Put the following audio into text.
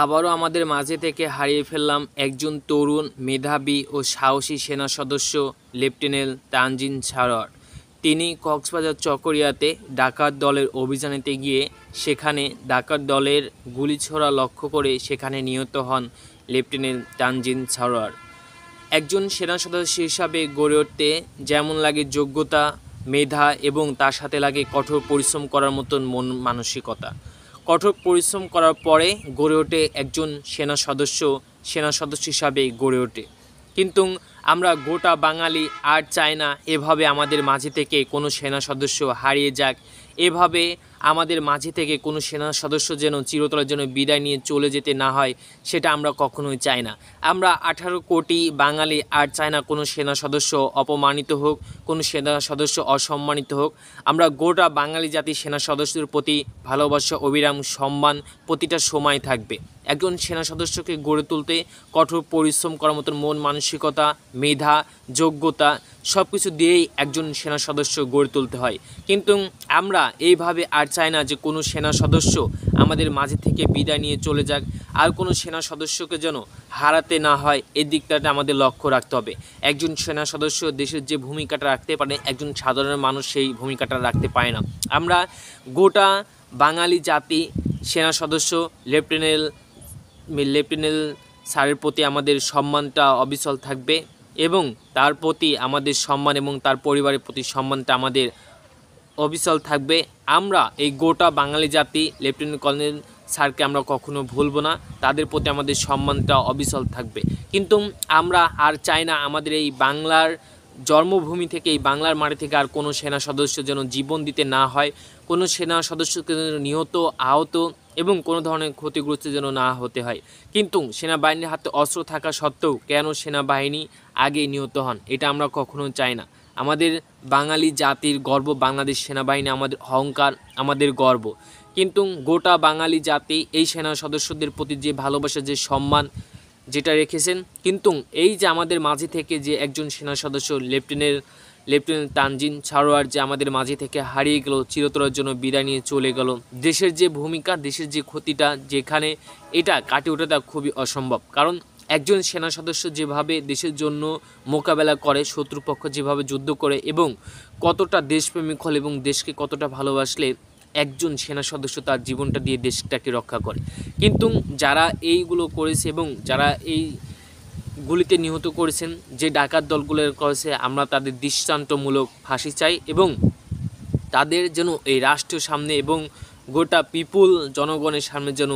আবারও আমাদের মাঝে থেকে হারিয়ে ফেললাম একজন তরুণ মেধাবী ও সাহসী সেনা সদস্য লেফটেন্যান্ট তানজিন সারোয়ার। তিনি কক্সবাজার চকরিয়াতে ডাকাত দলের অভিযানেতে গিয়ে সেখানে ডাকাত দলের গুলিছোড়া লক্ষ্য করে সেখানে নিহত হন লেফটেন্যান্ট তানজিন সারোয়ার। একজন সেনা সদস্য হিসাবে গড়ে উঠতে যেমন লাগে যোগ্যতা, মেধা এবং তার সাথে লাগে কঠোর পরিশ্রম করার মতন মন মানসিকতা। কঠোর পরিশ্রম করার পরে গড়ে ওঠে একজন সেনা সদস্য হিসাবে গড়ে ওঠে। কিন্তু আমরা গোটা বাঙালি আর চাই না এভাবে আমাদের মাঝে থেকে কোনো সেনা সদস্য হারিয়ে যাক, এভাবে আমাদের মাঝে থেকে কোনো সেনা সদস্য যেন চিরতরের জন্য বিদায় নিয়ে চলে যেতে না হয়, সেটা আমরা কখনোই চাই না। আমরা 18 কোটি বাঙালি আর চাই না কোনো সেনা সদস্য অপমানিত হোক, কোনো সেনা সদস্য অসম্মানিত হোক। আমরা গোটা বাঙালি জাতির সেনা সদস্যদের প্রতি ভালোবাসা, অবিরাম সম্মান প্রতিটা সময় থাকবে। একজন সেনা সদস্যকে গড়ে তুলতে কঠোর পরিশ্রম করার মতন মন মানসিকতা, মেধা, যোগ্যতা সব কিছু দিয়েই একজন সেনা সদস্য গড়ে তুলতে হয়। কিন্তু আমরা এইভাবে আর চাই না যে কোনো সেনা সদস্য আমাদের মাঝে থেকে বিদায় নিয়ে চলে যাক, আর কোনো সেনা সদস্যকে যেন হারাতে না হয়, এই দিকটাতে আমাদের লক্ষ্য রাখতে হবে। একজন সেনা সদস্য দেশের যে ভূমিকাটা রাখতে পারে, একজন সাধারণ মানুষ সেই ভূমিকাটা রাখতে পারে না। আমরা গোটা বাঙালি জাতি সেনা সদস্য লেফটেন্যান্ট স্যারের প্রতি আমাদের সম্মানটা অবিচল থাকবে এবং তার প্রতি আমাদের সম্মান এবং তার পরিবারের প্রতি সম্মানটা আমাদের অবিচল থাকবে। আমরা এই গোটা বাঙালি জাতি লেফটেন্যান্ট কর্নেল স্যারকে আমরা কখনো ভুলবো না, তাদের প্রতি আমাদের সম্মানটা অবিচল থাকবে। কিন্তু আমরা আর চাই না আমাদের এই বাংলার জন্মভূমি থেকে, এই বাংলার মাটি থেকে আর কোনো সেনা সদস্য যেন জীবন দিতে না হয়, কোনো সেনা সদস্যকে যেন নিহত, আহত এবং কোনো ধরনের ক্ষতিগ্রস্ত যেন না হতে হয়। কিন্তু সেনাবাহিনীর হাতে অস্ত্র থাকা সত্ত্বেও কেন সেনাবাহিনী আগে নিহত হন, এটা আমরা কখনো চাই না। আমাদের বাঙালি জাতির গর্ব বাংলাদেশ সেনাবাহিনী, আমাদের অহংকার, আমাদের গর্ব। কিন্তু গোটা বাঙালি জাতি এই সেনা সদস্যদের প্রতি যে ভালোবাসা, যে সম্মান যেটা রেখেছেন, কিন্তু এই যে আমাদের মাঝে থেকে যে একজন সেনা সদস্য লেফটেন্যান্ট তানজিন সারোয়ার যে আমাদের মাঝে থেকে হারিয়ে গেল, চিরতরের জন্য বিদায় নিয়ে চলে গেল, দেশের যে ভূমিকা, দেশের যে ক্ষতিটা যেখানে, এটা কাটিয়ে ওঠাটা খুবই অসম্ভব। কারণ একজন সেনা সদস্য যেভাবে দেশের জন্য মোকাবেলা করে, শত্রুপক্ষ যেভাবে যুদ্ধ করে এবং কতটা দেশপ্রেমিক হল এবং দেশকে কতটা ভালোবাসলে একজন সেনা সদস্য তার জীবনটা দিয়ে দেশটাকে রক্ষা করে। কিন্তু যারা এইগুলো করেছে এবং যারা এই গুলিতে নিহত করেছেন, যে ডাকাত দলগুলো করেছে, আমরা তাদের দৃষ্টান্তমূলক ফাঁসি চাই এবং তাদের যেন এই রাষ্ট্রের সামনে এবং গোটা জনগণের সামনে যেন